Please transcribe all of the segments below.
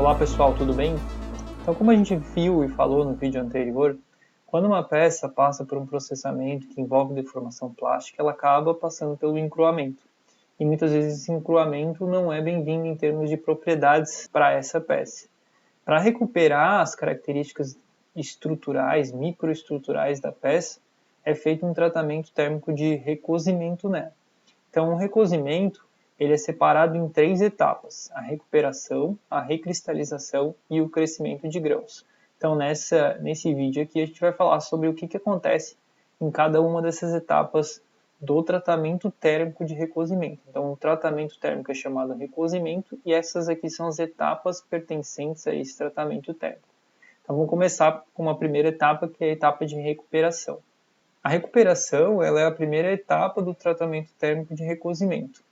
Olá pessoal, tudo bem? Então, como a gente viu e falou no vídeo anterior, quando uma peça passa por um processamento que envolve deformação plástica, ela acaba passando pelo encruamento. E muitas vezes esse encruamento não é bem-vindo em termos de propriedades para essa peça. Para recuperar as características estruturais, microestruturais da peça, é feito um tratamento térmico de recozimento nela. Então, o recozimento ele é separado em 3 etapas: a recuperação, a recristalização e o crescimento de grãos. Então, nesse vídeo aqui, a gente vai falar sobre o que acontece em cada uma dessas etapas do tratamento térmico de recozimento. Então, o tratamento térmico é chamado recozimento e essas aqui são as etapas pertencentes a esse tratamento térmico. Então, vamos começar com uma primeira etapa, que é a etapa de recuperação. A recuperação ela é a primeira etapa do tratamento térmico de recozimento.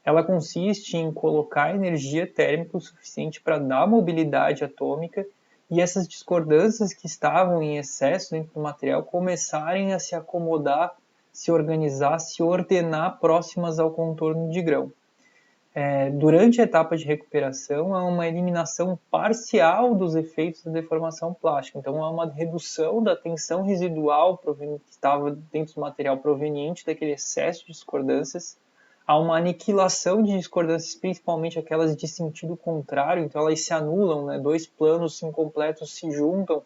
Ela consiste em colocar energia térmica o suficiente para dar mobilidade atômica e essas discordâncias que estavam em excesso dentro do material começarem a se acomodar, se organizar, se ordenar próximas ao contorno de grão. Durante a etapa de recuperação, há uma eliminação parcial dos efeitos da deformação plástica. Então, há uma redução da tensão residual que estava dentro do material proveniente daquele excesso de discordâncias. Há uma aniquilação de discordâncias, principalmente aquelas de sentido contrário. Então, elas se anulam, né? Dois planos incompletos se juntam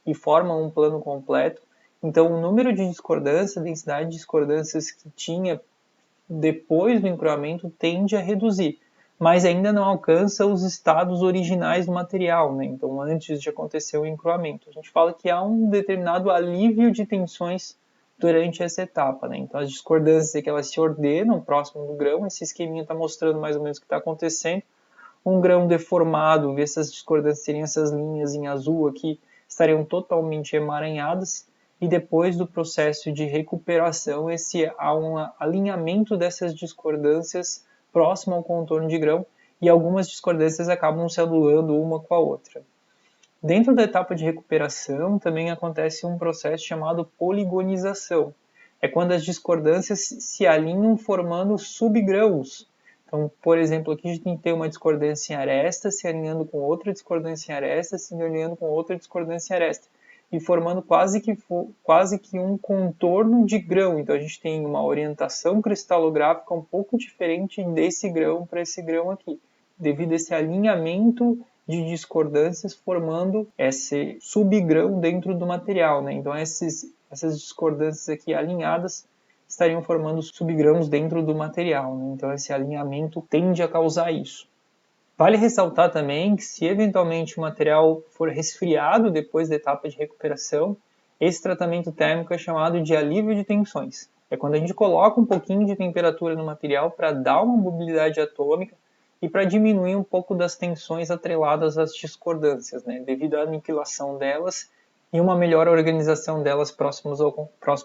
e formam um plano completo. Então, o número de discordâncias, a densidade de discordâncias que tinha depois do encruamento tende a reduzir, mas ainda não alcança os estados originais do material, né? Então, antes de acontecer o encruamento. A gente fala que há um determinado alívio de tensões durante essa etapa, né? Então, as discordâncias é que elas se ordenam próximo do grão. Esse esqueminha está mostrando mais ou menos o que está acontecendo. Um grão deformado, ver essas discordâncias seriam essas linhas em azul aqui, estariam totalmente emaranhadas. E depois do processo de recuperação, há um alinhamento dessas discordâncias próximo ao contorno de grão e algumas discordâncias acabam se anulando uma com a outra. Dentro da etapa de recuperação também acontece um processo chamado poligonização. É quando as discordâncias se alinham formando subgrãos. Então, por exemplo, aqui a gente tem uma discordância em aresta se alinhando com outra discordância em aresta, se alinhando com outra discordância em aresta, e formando quase que um contorno de grão. Então, a gente tem uma orientação cristalográfica um pouco diferente desse grão para esse grão aqui, devido a esse alinhamento de discordâncias formando esse subgrão dentro do material, né? Então, essas discordâncias aqui alinhadas estariam formando subgrãos dentro do material, né? Então, esse alinhamento tende a causar isso. Vale ressaltar também que se eventualmente o material for resfriado depois da etapa de recuperação, esse tratamento térmico é chamado de alívio de tensões. É quando a gente coloca um pouquinho de temperatura no material para dar uma mobilidade atômica e para diminuir um pouco das tensões atreladas às discordâncias, né, devido à aniquilação delas e uma melhor organização delas próximo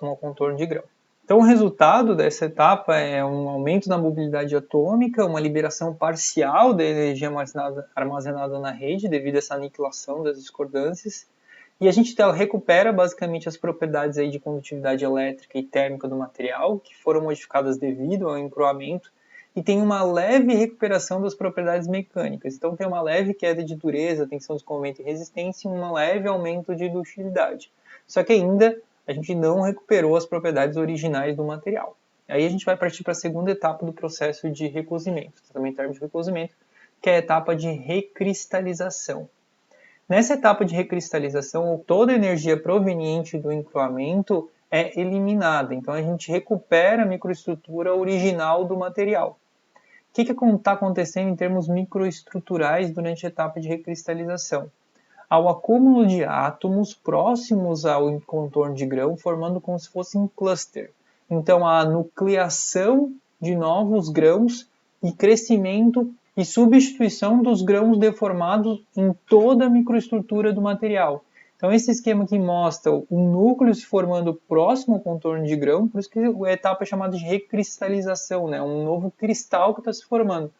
ao contorno de grão. Então, o resultado dessa etapa é um aumento da mobilidade atômica, uma liberação parcial da energia armazenada na rede devido a essa aniquilação das discordâncias, e a gente recupera basicamente as propriedades aí de condutividade elétrica e térmica do material, que foram modificadas devido ao encruamento, e tem uma leve recuperação das propriedades mecânicas. Então, tem uma leve queda de dureza, tensão de escoamento e resistência, e um leve aumento de ductilidade. Só que ainda a gente não recuperou as propriedades originais do material. Aí a gente vai partir para a segunda etapa do processo de recozimento, tratamento térmico de recozimento, que é a etapa de recristalização. Nessa etapa de recristalização, toda a energia proveniente do encruamento é eliminada, então a gente recupera a microestrutura original do material. O que está acontecendo em termos microestruturais durante a etapa de recristalização? Ao acúmulo de átomos próximos ao contorno de grão, formando como se fosse um cluster. Então, a nucleação de novos grãos e crescimento e substituição dos grãos deformados em toda a microestrutura do material. Então, esse esquema aqui mostra um núcleo se formando próximo ao contorno de grão, por isso que a etapa é chamada de recristalização, né? Um novo cristal que está se formando.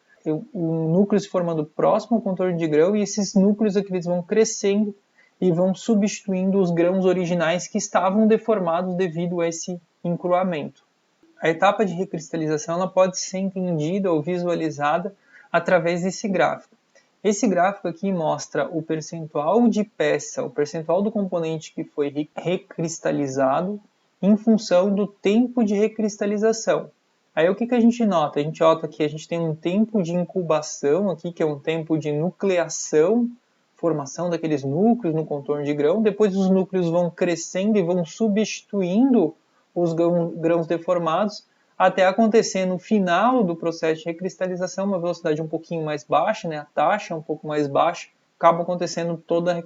O núcleo se formando próximo ao contorno de grão, e esses núcleos aqui eles vão crescendo e vão substituindo os grãos originais que estavam deformados devido a esse encruamento. A etapa de recristalização ela pode ser entendida ou visualizada através desse gráfico. Esse gráfico aqui mostra o percentual de peça, o percentual do componente que foi recristalizado em função do tempo de recristalização. Aí o que a gente nota? A gente nota que a gente tem um tempo de incubação aqui, que é um tempo de nucleação, formação daqueles núcleos no contorno de grão. Depois os núcleos vão crescendo e vão substituindo os grãos deformados, até acontecer no final do processo de recristalização, uma velocidade um pouquinho mais baixa, né? A taxa é um pouco mais baixa, acaba acontecendo toda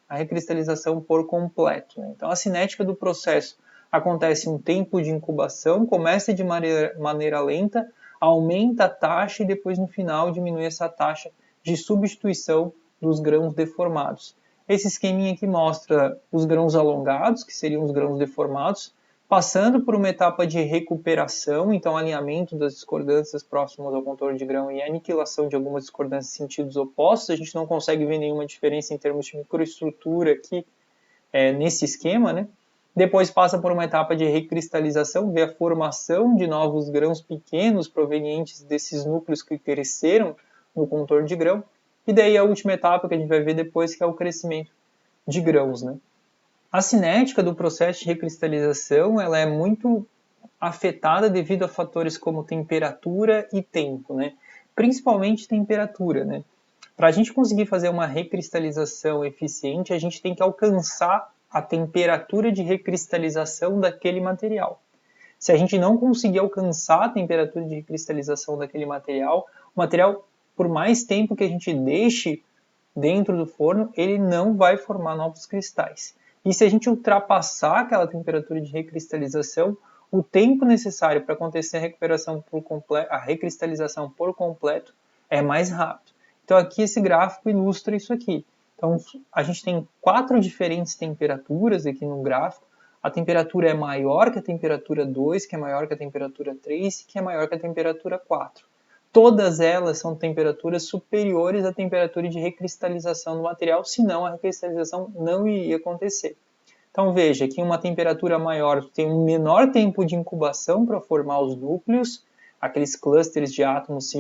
a recristalização por completo. Né? Então a cinética do processo acontece um tempo de incubação, começa de maneira lenta, aumenta a taxa e depois no final diminui essa taxa de substituição dos grãos deformados. Esse esqueminha aqui mostra os grãos alongados, que seriam os grãos deformados, passando por uma etapa de recuperação, então alinhamento das discordâncias próximas ao contorno de grão e aniquilação de algumas discordâncias em sentidos opostos. A gente não consegue ver nenhuma diferença em termos de microestrutura aqui nesse esquema, né? Depois passa por uma etapa de recristalização, vê a formação de novos grãos pequenos provenientes desses núcleos que cresceram no contorno de grão. E daí a última etapa que a gente vai ver depois, que é o crescimento de grãos, né? A cinética do processo de recristalização ela é muito afetada devido a fatores como temperatura e tempo, né? Principalmente temperatura, né? Para a gente conseguir fazer uma recristalização eficiente, a gente tem que alcançar a temperatura de recristalização daquele material. Se a gente não conseguir alcançar a temperatura de recristalização daquele material, o material, por mais tempo que a gente deixe dentro do forno, ele não vai formar novos cristais. E se a gente ultrapassar aquela temperatura de recristalização, o tempo necessário para acontecer a recristalização por completo é mais rápido. Então aqui esse gráfico ilustra isso aqui. Então a gente tem 4 diferentes temperaturas aqui no gráfico. A temperatura é maior que a temperatura 2, que é maior que a temperatura 3, que é maior que a temperatura 4. Todas elas são temperaturas superiores à temperatura de recristalização do material, senão a recristalização não iria acontecer. Então veja que uma temperatura maior tem um menor tempo de incubação para formar os núcleos, aqueles clusters de átomos se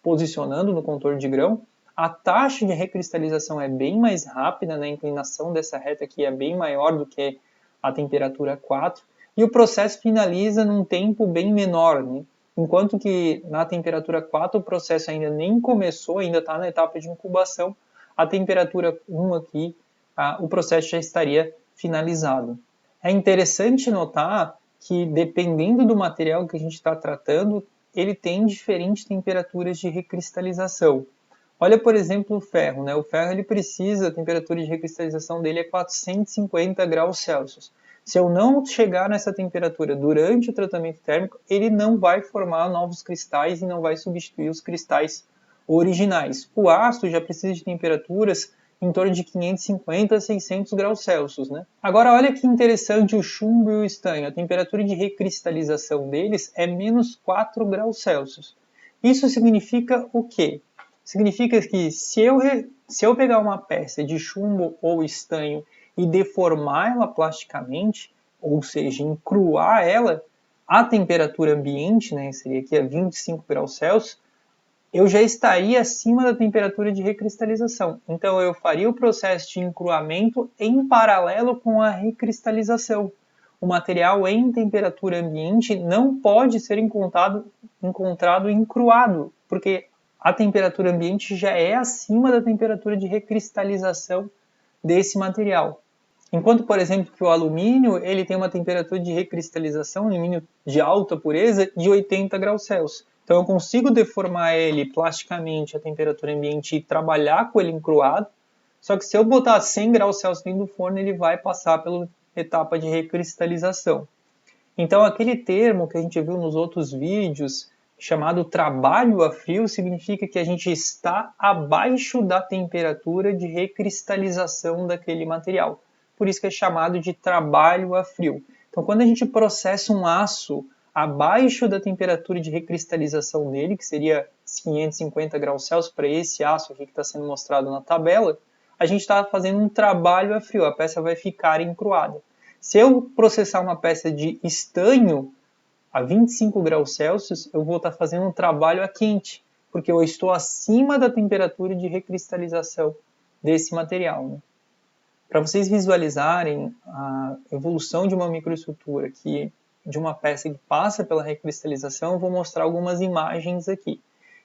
posicionando no contorno de grão. A taxa de recristalização é bem mais rápida, né? A inclinação dessa reta aqui é bem maior do que a temperatura 4, e o processo finaliza num tempo bem menor, né? Enquanto que na temperatura 4 o processo ainda nem começou, ainda está na etapa de incubação, a temperatura 1 aqui, o processo já estaria finalizado. É interessante notar que dependendo do material que a gente está tratando, ele tem diferentes temperaturas de recristalização. Olha, por exemplo, o ferro, né? O ferro ele precisa, a temperatura de recristalização dele é 450 graus Celsius. Se eu não chegar nessa temperatura durante o tratamento térmico, ele não vai formar novos cristais e não vai substituir os cristais originais. O aço já precisa de temperaturas em torno de 550 a 600 graus Celsius, né? Agora, olha que interessante o chumbo e o estanho. A temperatura de recristalização deles é menos 4 graus Celsius. Isso significa o quê? Significa que se eu pegar uma peça de chumbo ou estanho e deformar ela plasticamente, ou seja, encruar ela, a temperatura ambiente, né, seria aqui a 25 graus Celsius, eu já estaria acima da temperatura de recristalização. Então eu faria o processo de encruamento em paralelo com a recristalização. O material em temperatura ambiente não pode ser encontrado encruado, porque a temperatura ambiente já é acima da temperatura de recristalização desse material. Enquanto, por exemplo, que o alumínio ele tem uma temperatura de recristalização, alumínio de alta pureza, de 80 graus Celsius. Então eu consigo deformar ele plasticamente a temperatura ambiente e trabalhar com ele encruado, só que se eu botar 100 graus Celsius dentro do forno, ele vai passar pela etapa de recristalização. Então aquele termo que a gente viu nos outros vídeos, chamado trabalho a frio, significa que a gente está abaixo da temperatura de recristalização daquele material. Por isso que é chamado de trabalho a frio. Então, quando a gente processa um aço abaixo da temperatura de recristalização dele, que seria 550 graus Celsius, para esse aço aqui que está sendo mostrado na tabela, a gente está fazendo um trabalho a frio, a peça vai ficar encruada. Se eu processar uma peça de estanho a 25 graus Celsius, eu vou estar fazendo um trabalho a quente. porque eu estou acima da temperatura de recristalização desse material, né? Para vocês visualizarem a evolução de uma microestrutura de uma peça que passa pela recristalização, eu vou mostrar algumas imagens aqui.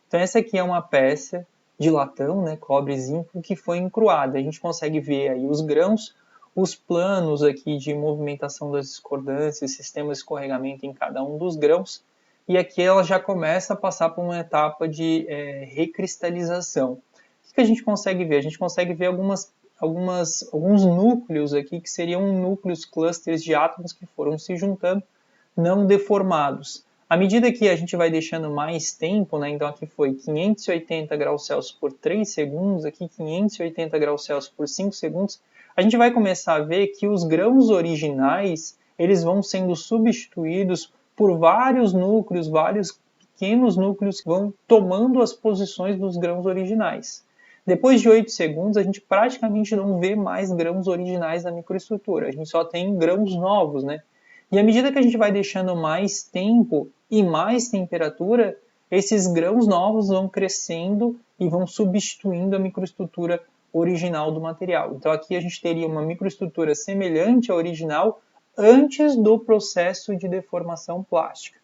Então essa aqui é uma peça de latão, né, cobre e zinco, que foi encruada. A gente consegue ver aí os grãos, os planos aqui de movimentação das discordâncias, sistema de escorregamento em cada um dos grãos, e aqui ela já começa a passar por uma etapa de recristalização. O que a gente consegue ver? A gente consegue ver alguns núcleos aqui que seriam núcleos, clusters de átomos que foram se juntando, não deformados. À medida que a gente vai deixando mais tempo, né, então aqui foi 580 graus Celsius por 3 segundos, aqui 580 graus Celsius por 5 segundos, a gente vai começar a ver que os grãos originais eles vão sendo substituídos por vários núcleos, vários pequenos núcleos que vão tomando as posições dos grãos originais. Depois de 8 segundos, a gente praticamente não vê mais grãos originais na microestrutura, a gente só tem grãos novos, né? E à medida que a gente vai deixando mais tempo e mais temperatura, esses grãos novos vão crescendo e vão substituindo a microestrutura original do material. Então aqui a gente teria uma microestrutura semelhante à original antes do processo de deformação plástica.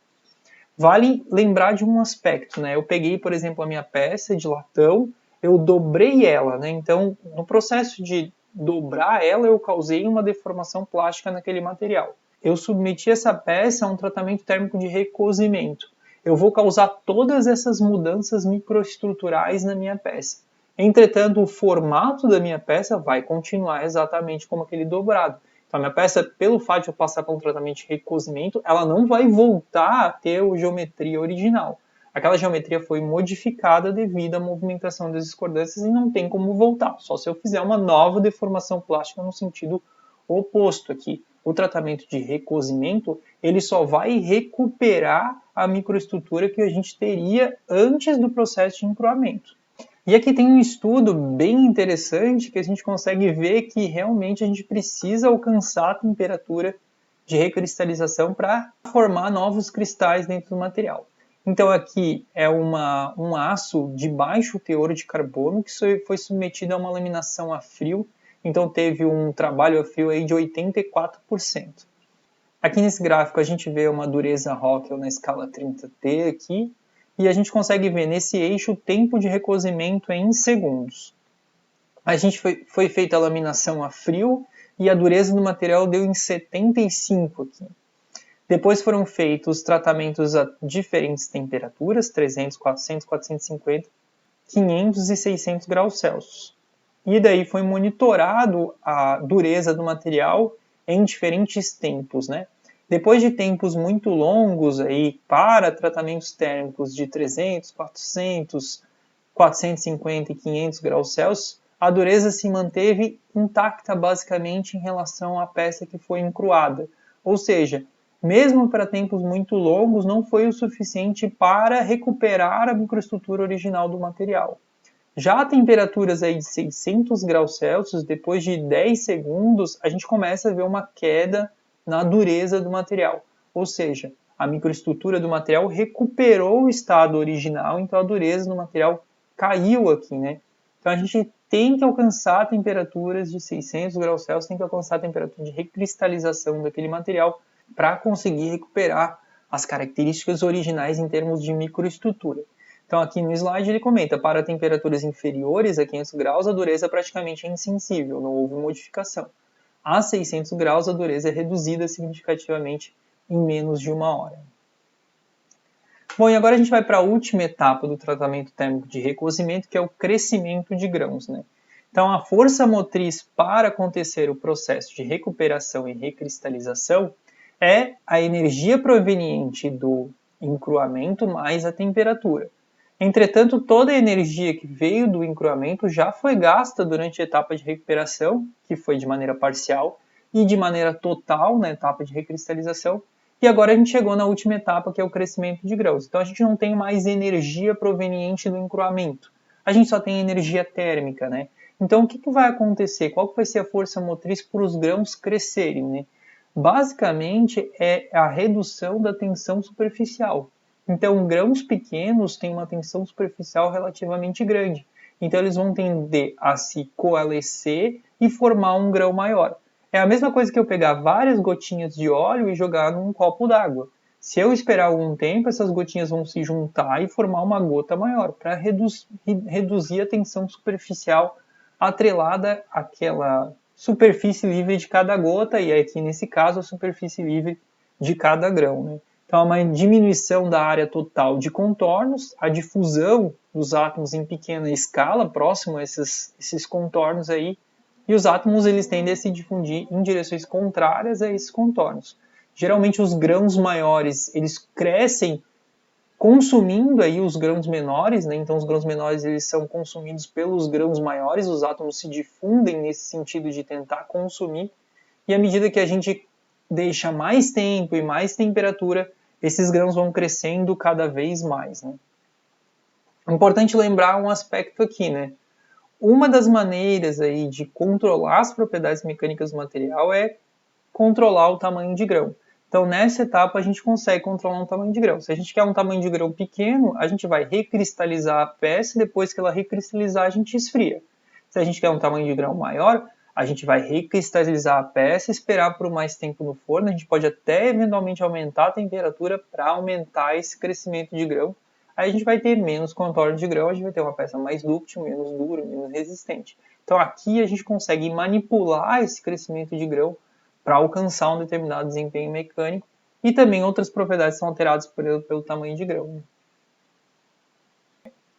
Vale lembrar de um aspecto, né? Eu peguei, por exemplo, a minha peça de latão, eu dobrei ela, né? Então, no processo de dobrar ela, eu causei uma deformação plástica naquele material. Eu submeti essa peça a um tratamento térmico de recozimento. Eu vou causar todas essas mudanças microestruturais na minha peça. Entretanto, o formato da minha peça vai continuar exatamente como aquele dobrado. Então, a minha peça, pelo fato de eu passar por um tratamento de recozimento, ela não vai voltar a ter a geometria original. Aquela geometria foi modificada devido à movimentação das discordâncias e não tem como voltar, só se eu fizer uma nova deformação plástica no sentido oposto aqui. O tratamento de recozimento, ele só vai recuperar a microestrutura que a gente teria antes do processo de encruamento. E aqui tem um estudo bem interessante que a gente consegue ver que realmente a gente precisa alcançar a temperatura de recristalização para formar novos cristais dentro do material. Então aqui é um aço de baixo teor de carbono que foi submetido a uma laminação a frio. Então teve um trabalho a frio aí de 84%. Aqui nesse gráfico a gente vê uma dureza Rockwell na escala 30T aqui, e a gente consegue ver nesse eixo o tempo de recozimento em segundos. A gente foi feita a laminação a frio e a dureza do material deu em 75 aqui. Depois foram feitos tratamentos a diferentes temperaturas, 300, 400, 450, 500 e 600 graus Celsius. E daí foi monitorado a dureza do material em diferentes tempos, né? Depois de tempos muito longos aí para tratamentos térmicos de 300, 400, 450 e 500 graus Celsius, a dureza se manteve intacta basicamente em relação à peça que foi encruada. Ou seja, mesmo para tempos muito longos, não foi o suficiente para recuperar a microestrutura original do material. Já a temperaturas aí de 600 graus Celsius, depois de 10 segundos, a gente começa a ver uma queda na dureza do material. Ou seja, a microestrutura do material recuperou o estado original, então a dureza do material caiu aqui, né? Então a gente tem que alcançar temperaturas de 600 graus Celsius, tem que alcançar a temperatura de recristalização daquele material para conseguir recuperar as características originais em termos de microestrutura. Então aqui no slide ele comenta, para temperaturas inferiores a 500 graus, a dureza praticamente é insensível, não houve modificação. A 600 graus, a dureza é reduzida significativamente em menos de 1 hora. Bom, e agora a gente vai para a última etapa do tratamento térmico de recozimento, que é o crescimento de grãos, né? Então, a força motriz para acontecer o processo de recuperação e recristalização é a energia proveniente do encruamento mais a temperatura. Entretanto, toda a energia que veio do encruamento já foi gasta durante a etapa de recuperação, que foi de maneira parcial, e de maneira total na etapa de recristalização. E agora a gente chegou na última etapa, que é o crescimento de grãos. Então a gente não tem mais energia proveniente do encruamento. A gente só tem energia térmica, né? Então o que vai acontecer? Qual vai ser a força motriz para os grãos crescerem, né? Basicamente é a redução da tensão superficial. Então, grãos pequenos têm uma tensão superficial relativamente grande. Então, eles vão tender a se coalescer e formar um grão maior. É a mesma coisa que eu pegar várias gotinhas de óleo e jogar num copo d'água. Se eu esperar algum tempo, essas gotinhas vão se juntar e formar uma gota maior, para reduzir a tensão superficial atrelada àquela superfície livre de cada gota, e aqui nesse caso a superfície livre de cada grão. Né? Então, há uma diminuição da área total de contornos, a difusão dos átomos em pequena escala, próximo a esses contornos aí, e os átomos eles tendem a se difundir em direções contrárias a esses contornos. Geralmente os grãos maiores eles crescem consumindo aí os grãos menores, né? Então os grãos menores eles são consumidos pelos grãos maiores, os átomos se difundem nesse sentido de tentar consumir, e à medida que a gente deixa mais tempo e mais temperatura, esses grãos vão crescendo cada vez mais. Né? É importante lembrar um aspecto aqui, né? Uma das maneiras aí de controlar as propriedades mecânicas do material é controlar o tamanho de grão. Então, nessa etapa, a gente consegue controlar um tamanho de grão. Se a gente quer um tamanho de grão pequeno, a gente vai recristalizar a peça e depois que ela recristalizar, a gente esfria. Se a gente quer um tamanho de grão maior, a gente vai recristalizar a peça, esperar por mais tempo no forno. A gente pode até eventualmente aumentar a temperatura para aumentar esse crescimento de grão. Aí a gente vai ter menos contorno de grão, a gente vai ter uma peça mais dúctil, menos dura, menos resistente. Então aqui a gente consegue manipular esse crescimento de grão para alcançar um determinado desempenho mecânico, e também outras propriedades são alteradas pelo tamanho de grão.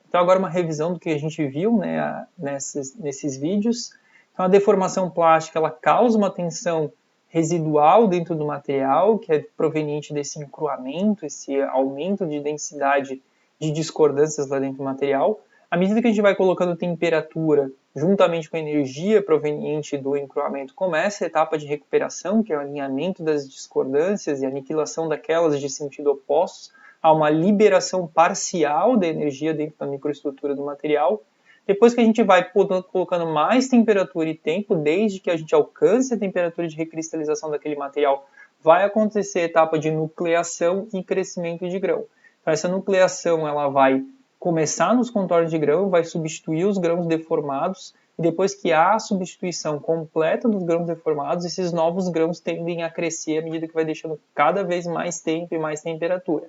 Então agora uma revisão do que a gente viu, né, nesses vídeos. Então a deformação plástica ela causa uma tensão residual dentro do material, que é proveniente desse encruamento, esse aumento de densidade de discordâncias lá dentro do material. À medida que a gente vai colocando temperatura juntamente com a energia proveniente do encruamento, começa a etapa de recuperação, que é o alinhamento das discordâncias e aniquilação daquelas de sentido opostos. Há uma liberação parcial da energia dentro da microestrutura do material. Depois que a gente vai colocando mais temperatura e tempo, desde que a gente alcance a temperatura de recristalização daquele material, vai acontecer a etapa de nucleação e crescimento de grão. Então, essa nucleação ela vai começar nos contornos de grão, vai substituir os grãos deformados, e depois que há a substituição completa dos grãos deformados, esses novos grãos tendem a crescer à medida que vai deixando cada vez mais tempo e mais temperatura.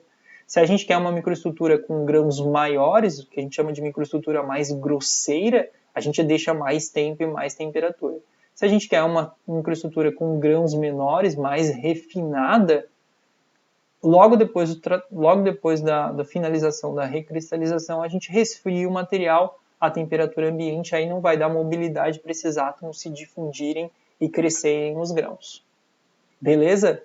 Se a gente quer uma microestrutura com grãos maiores, o que a gente chama de microestrutura mais grosseira, a gente deixa mais tempo e mais temperatura. Se a gente quer uma microestrutura com grãos menores, mais refinada, logo depois da finalização da recristalização, a gente resfria o material à temperatura ambiente, aí não vai dar mobilidade para esses átomos se difundirem e crescerem nos grãos. Beleza?